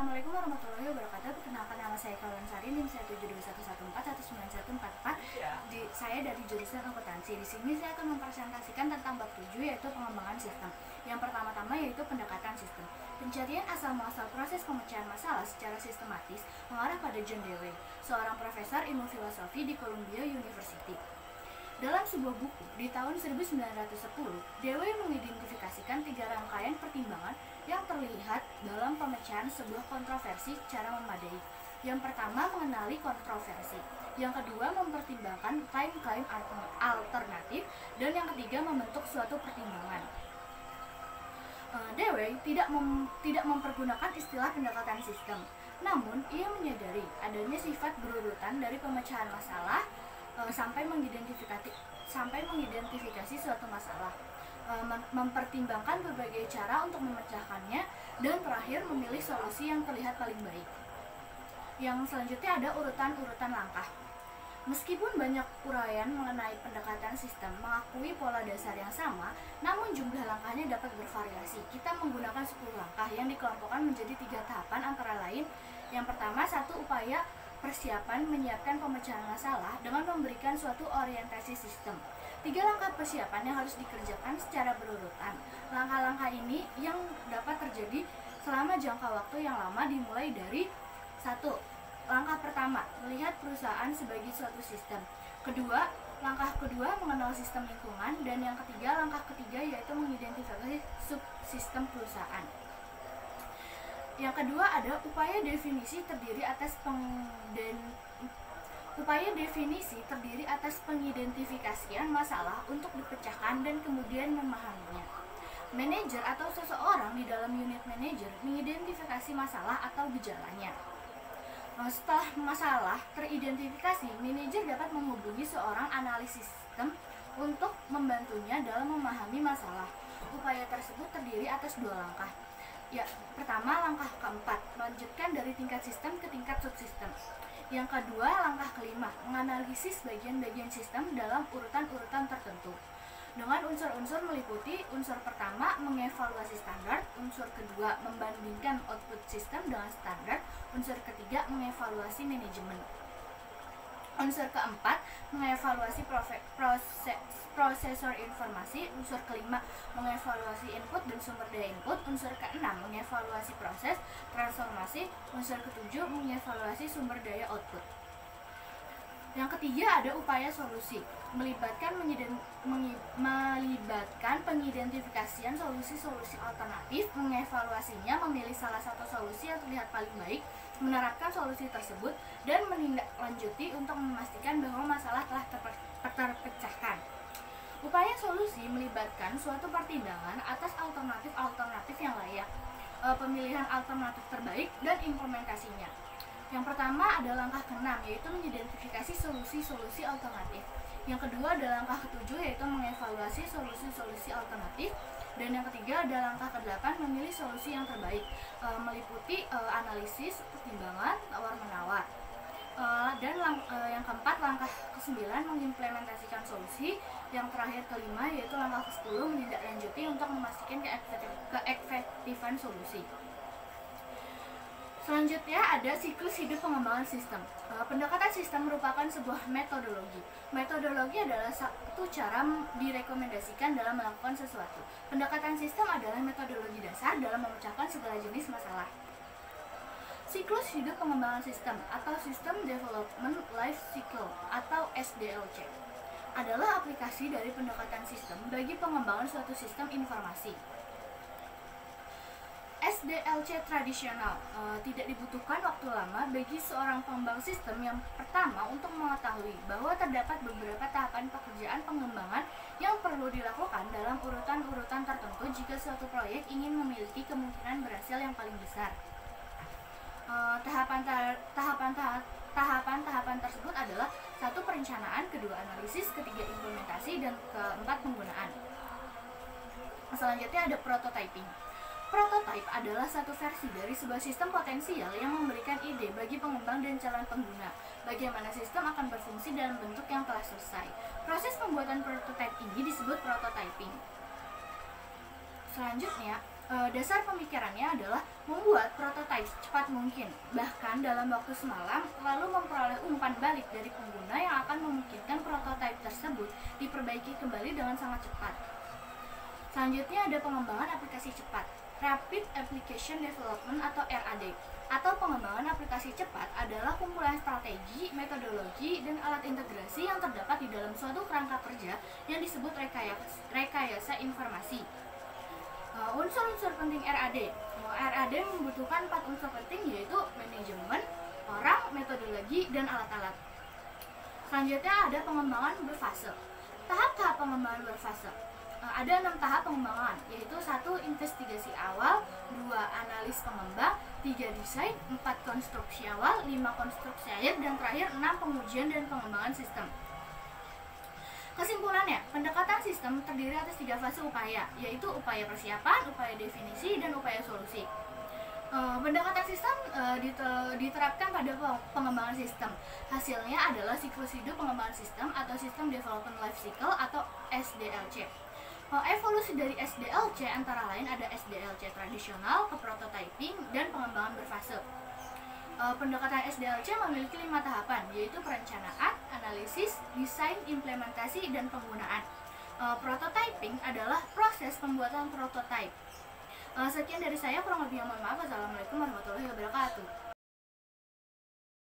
Assalamualaikum warahmatullahi wabarakatuh. Perkenalkan, nama saya Kawan Sari, NIM 17211141944. Saya dari jurusan akuntansi. Di sini saya akan mempresentasikan tentang bab 7, yaitu pengembangan sistem. Yang pertama-tama yaitu pendekatan sistem. Pencarian asal-muasal proses pemecahan masalah secara sistematis mengarah pada John Dewey, seorang profesor ilmu filosofi di Columbia University. Dalam sebuah buku di tahun 1910, Dewey mengidentifikasikan 3 rangkaian pertimbangan yang terlihat dalam pemecahan sebuah kontroversi secara memadai. Yang pertama, mengenali kontroversi. Yang kedua, mempertimbangkan klaim-klaim alternatif. Dan yang ketiga, membentuk suatu pertimbangan. Dewey tidak mempergunakan istilah pendekatan sistem. Namun, ia menyadari adanya sifat berurutan dari pemecahan masalah sampai mengidentifikasi suatu masalah, mempertimbangkan berbagai cara untuk memecahkannya, dan terakhir memilih solusi yang terlihat paling baik. Yang selanjutnya ada urutan-urutan langkah. Meskipun banyak uraian mengenai pendekatan sistem mengakui pola dasar yang sama, namun jumlah langkahnya dapat bervariasi. Kita menggunakan 10 langkah yang dikelompokkan menjadi 3 tahapan, antara lain: yang pertama, 1 upaya persiapan menyiapkan pemecahan masalah dengan memberikan suatu orientasi sistem. 3 langkah persiapan yang harus dikerjakan secara berurutan. Langkah-langkah ini yang dapat terjadi selama jangka waktu yang lama, dimulai dari 1. Langkah pertama, melihat perusahaan sebagai suatu sistem. Langkah kedua, mengenal sistem lingkungan. Dan yang ketiga, langkah ketiga yaitu mengidentifikasi subsistem perusahaan. Yang kedua ada upaya definisi terdiri atas pengidentifikasian masalah untuk dipecahkan dan kemudian memahaminya. Manajer atau seseorang di dalam unit manajer mengidentifikasi masalah atau gejalanya. Setelah masalah teridentifikasi, manajer dapat menghubungi seorang analis sistem untuk membantunya dalam memahami masalah. Upaya tersebut terdiri atas 2 langkah. Pertama, langkah keempat, melanjutkan dari tingkat sistem ke tingkat subsistem. Yang kedua, langkah kelima, menganalisis bagian-bagian sistem dalam urutan-urutan tertentu. Dengan unsur-unsur meliputi: unsur pertama, mengevaluasi standar; unsur kedua, membandingkan output sistem dengan standar; unsur ketiga, mengevaluasi manajemen; unsur keempat, mengevaluasi prosesor informasi; unsur kelima, mengevaluasi input dan sumber daya input; unsur keenam, mengevaluasi proses transformasi; unsur ketujuh, mengevaluasi sumber daya output. Yang ketiga ada upaya solusi, melibatkan pengidentifikasian solusi-solusi alternatif, mengevaluasinya, memilih salah satu solusi yang terlihat paling baik, menerapkan solusi tersebut, dan menindaklanjuti untuk memastikan bahwa masalah telah terpecahkan. Upaya solusi melibatkan suatu pertimbangan atas alternatif-alternatif yang layak, pemilihan alternatif terbaik, dan implementasinya. Yang pertama ada langkah ke-6, yaitu mengidentifikasi solusi-solusi alternatif. Yang kedua ada langkah ke-7, yaitu mengevaluasi solusi-solusi alternatif. Dan yang ketiga ada langkah ke-8, memilih solusi yang terbaik, meliputi analisis, pertimbangan, tawar-menawar. Dan yang keempat, langkah ke-9, mengimplementasikan solusi. Yang terakhir ke-5, yaitu langkah ke-10, menindaklanjuti untuk memastikan keefektifan solusi. Selanjutnya ada siklus hidup pengembangan sistem. Pendekatan sistem merupakan sebuah metodologi. Metodologi adalah satu cara direkomendasikan dalam melakukan sesuatu. Pendekatan sistem adalah metodologi dasar dalam memecahkan segala jenis masalah. Siklus hidup pengembangan sistem atau System Development Life Cycle atau SDLC adalah aplikasi dari pendekatan sistem bagi pengembangan suatu sistem informasi. SDLC tradisional tidak dibutuhkan waktu lama bagi seorang pengembang sistem yang pertama untuk mengetahui bahwa terdapat beberapa tahapan pekerjaan pengembangan yang perlu dilakukan dalam urutan-urutan tertentu jika suatu proyek ingin memiliki kemungkinan berhasil yang paling besar. Tahapan-tahapan tersebut adalah: 1. Perencanaan, 2. Analisis, 3. Implementasi, dan 4. Penggunaan. Selanjutnya ada prototyping. Prototype adalah satu versi dari sebuah sistem potensial yang memberikan ide bagi pengembang dan calon pengguna bagaimana sistem akan berfungsi dalam bentuk yang telah selesai. Proses pembuatan prototipe ini disebut prototyping. Selanjutnya, Dasar pemikirannya adalah membuat prototipe secepat mungkin, bahkan dalam waktu semalam, lalu memperoleh umpan balik dari pengguna yang akan memungkinkan prototipe tersebut diperbaiki kembali dengan sangat cepat. Selanjutnya ada pengembangan aplikasi cepat, Rapid Application Development atau RAD. Atau pengembangan aplikasi cepat adalah kumpulan strategi, metodologi, dan alat integrasi yang terdapat di dalam suatu kerangka kerja yang disebut rekayasa informasi. Unsur-unsur penting RAD. RAD membutuhkan 4 unsur penting, yaitu manajemen, orang, metodologi, dan alat-alat. Selanjutnya ada pengembangan berfase. Tahap-tahap pengembangan berfase. Ada 6 tahap pengembangan, yaitu 1. Investigasi awal, 2. Analis pengembang, 3. Desain, 4. Konstruksi awal, 5. Konstruksi akhir, dan terakhir 6. Pengujian dan pengembangan sistem. Kesimpulannya, pendekatan sistem terdiri atas 3 fase upaya, yaitu upaya persiapan, upaya definisi, dan upaya solusi. Pendekatan sistem diterapkan pada pengembangan sistem. Hasilnya adalah siklus hidup pengembangan sistem atau System Development Life Cycle atau SDLC. Evolusi dari SDLC antara lain ada SDLC tradisional, ke prototyping, dan pengembangan berfase. Pendekatan SDLC memiliki 5 tahapan, yaitu perencanaan, analisis, desain, implementasi, dan penggunaan. Prototyping adalah proses pembuatan prototype. Sekian dari saya, kurang lebihnya mohon maaf. Wassalamualaikum warahmatullahi wabarakatuh.